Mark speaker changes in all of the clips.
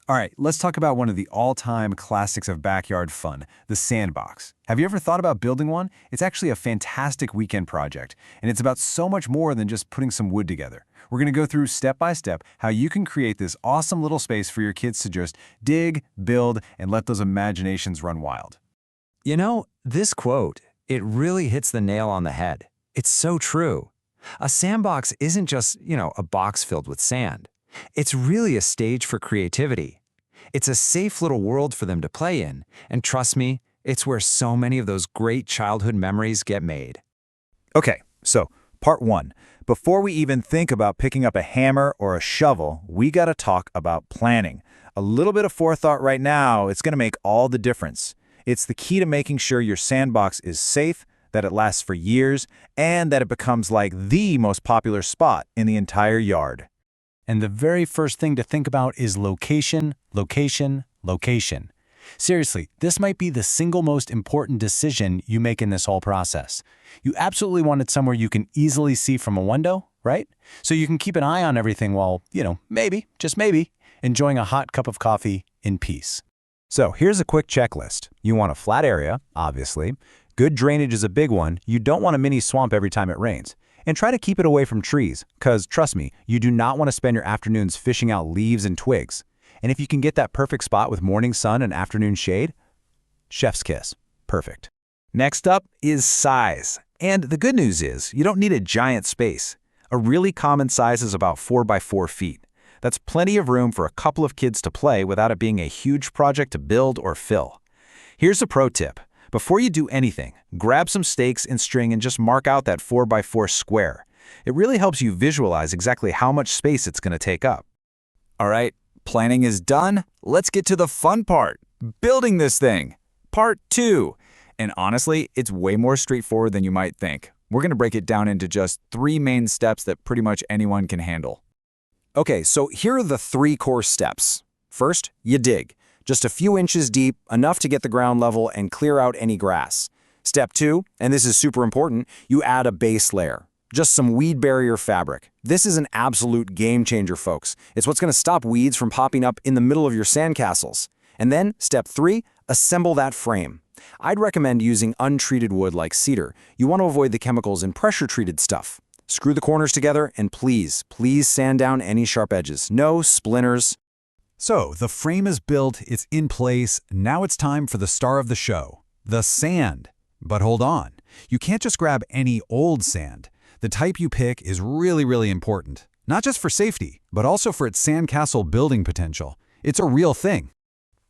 Speaker 1: All right, let's talk about one of the all-time classics of backyard fun, the sandbox. Have you ever thought about building one? It's actually a fantastic weekend project, and it's about so much more than just putting some wood together. We're going to go through step by step how you can create this awesome little space for your kids to just dig, build, and let those imaginations run wild.
Speaker 2: You know, this quote, it really hits the nail on the head. It's so true. A sandbox isn't just, a box filled with sand. It's really a stage for creativity. It's a safe little world for them to play in, and trust me, it's where so many of those great childhood memories get made.
Speaker 3: Okay, so part one. Before we even think about picking up a hammer or a shovel, we gotta talk about planning. A little bit of forethought right now, it's gonna make all the difference. It's the key to making sure your sandbox is safe, that it lasts for years, and that it becomes like the most popular spot in the entire yard.
Speaker 1: And the very first thing to think about is location, location, location. Seriously, this might be the single most important decision you make in this whole process. You absolutely want it somewhere you can easily see from a window, right? So you can keep an eye on everything while, maybe, just maybe, enjoying a hot cup of coffee in peace.
Speaker 3: So here's a quick checklist. You want a flat area, obviously. Good drainage is a big one. You don't want a mini swamp every time it rains. And try to keep it away from trees, because trust me, you do not want to spend your afternoons fishing out leaves and twigs. And if you can get that perfect spot with morning sun and afternoon shade, chef's kiss. Perfect. Next up is size. And the good news is, you don't need a giant space. A really common size is about 4 by 4 feet. That's plenty of room for a couple of kids to play without it being a huge project to build or fill. Here's a pro tip. Before you do anything, grab some stakes and string and just mark out that 4 by 4 square. It really helps you visualize exactly how much space it's going to take up. All right, planning is done. Let's get to the fun part, building this thing. Part 2. And honestly, it's way more straightforward than you might think. We're going to break it down into just 3 main steps that pretty much anyone can handle. Okay, so here are the 3 core steps. First, you dig. Just a few inches deep, enough to get the ground level and clear out any grass. Step 2, and this is super important, you add a base layer. Just some weed barrier fabric. This is an absolute game changer, folks. It's what's going to stop weeds from popping up in the middle of your sandcastles. And then, step 3, assemble that frame. I'd recommend using untreated wood like cedar. You want to avoid the chemicals in pressure-treated stuff. Screw the corners together, and please sand down any sharp edges. No splinters.
Speaker 1: So, the frame is built, it's in place, now it's time for the star of the show, the sand. But hold on, you can't just grab any old sand. The type you pick is really important, not just for safety, but also for its sandcastle building potential. It's a real thing.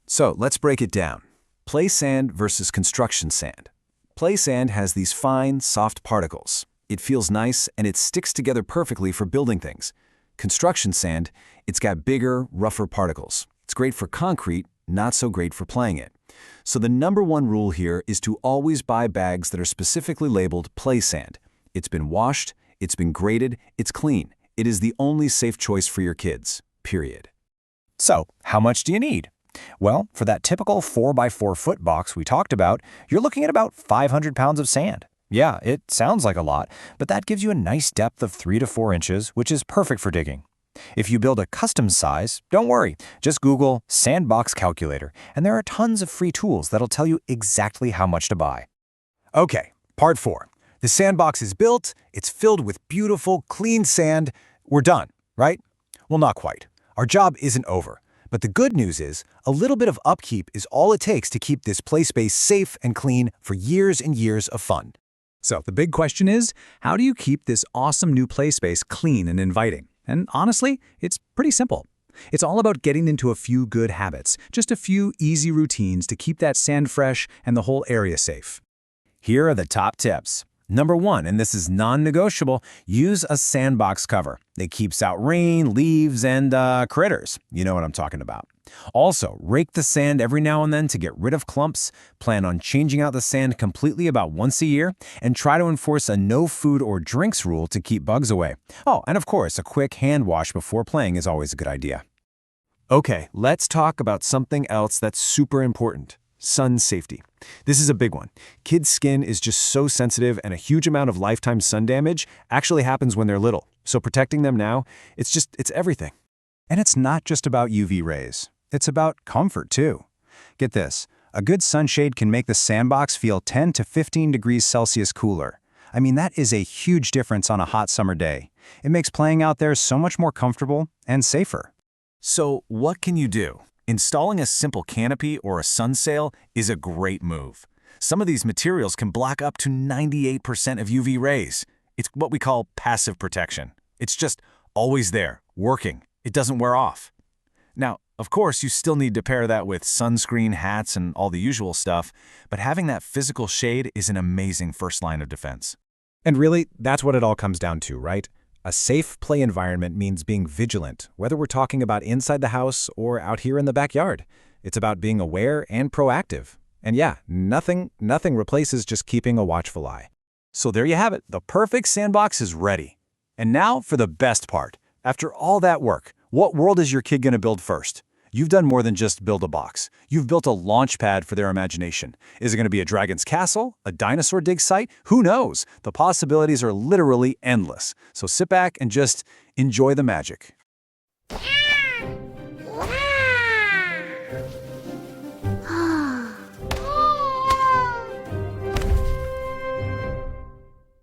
Speaker 3: So, let's break it down. Play sand versus construction sand. Play sand has these fine, soft particles. It feels nice and it sticks together perfectly for building things. Construction sand, it's got bigger, rougher particles. It's great for concrete, not so great for playing it. So the number one rule here is to always buy bags that are specifically labeled play sand. It's been washed, it's been graded, it's clean. It is the only safe choice for your kids, period.
Speaker 4: So, how much do you need? Well, for that typical 4 by 4 foot box we talked about, you're looking at about 500 pounds of sand. Yeah, it sounds like a lot, but that gives you a nice depth of 3 to 4 inches, which is perfect for digging. If you build a custom size, don't worry. Just Google Sandbox calculator, and there are tons of free tools that'll tell you exactly how much to buy.
Speaker 1: Okay, part 4. The sandbox is built, it's filled with beautiful, clean sand. We're done, right? Well, not quite. Our job isn't over. But the good news is, a little bit of upkeep is all it takes to keep this play space safe and clean for years and years of fun. So the big question is, how do you keep this awesome new play space clean and inviting? And honestly, it's pretty simple. It's all about getting into a few good habits, just a few easy routines to keep that sand fresh and the whole area safe.
Speaker 4: Here are the top tips. Number 1, and this is non-negotiable, use a sandbox cover. It keeps out rain, leaves, and critters. You know what I'm talking about. Also, rake the sand every now and then to get rid of clumps, plan on changing out the sand completely about once a year, and try to enforce a no food or drinks rule to keep bugs away. Oh, and of course, a quick hand wash before playing is always a good idea.
Speaker 1: Okay, let's talk about something else that's super important. Sun safety. This is a big one. Kids' skin is just so sensitive, and a huge amount of lifetime sun damage actually happens when they're little. So protecting them now, it's everything. And it's not just about UV rays.
Speaker 3: It's about comfort, too. Get this, a good sunshade can make the sandbox feel 10 to 15 degrees Celsius cooler. I mean, that is a huge difference on a hot summer day. It makes playing out there so much more comfortable and safer.
Speaker 4: So what can you do? Installing a simple canopy or a sun sail is a great move. Some of these materials can block up to 98% of UV rays. It's what we call passive protection. It's just always there, working. It doesn't wear off. Now, of course, you still need to pair that with sunscreen, hats, and all the usual stuff, but having that physical shade is an amazing first line of defense.
Speaker 1: And really, that's what it all comes down to, right? A safe play environment means being vigilant, whether we're talking about inside the house or out here in the backyard. It's about being aware and proactive. And yeah, nothing replaces just keeping a watchful eye.
Speaker 3: So there you have it. The perfect sandbox is ready. And now for the best part. After all that work, what world is your kid going to build first? You've done more than just build a box. You've built a launch pad for their imagination. Is it going to be a dragon's castle? A dinosaur dig site? Who knows? The possibilities are literally endless. So sit back and just enjoy the magic.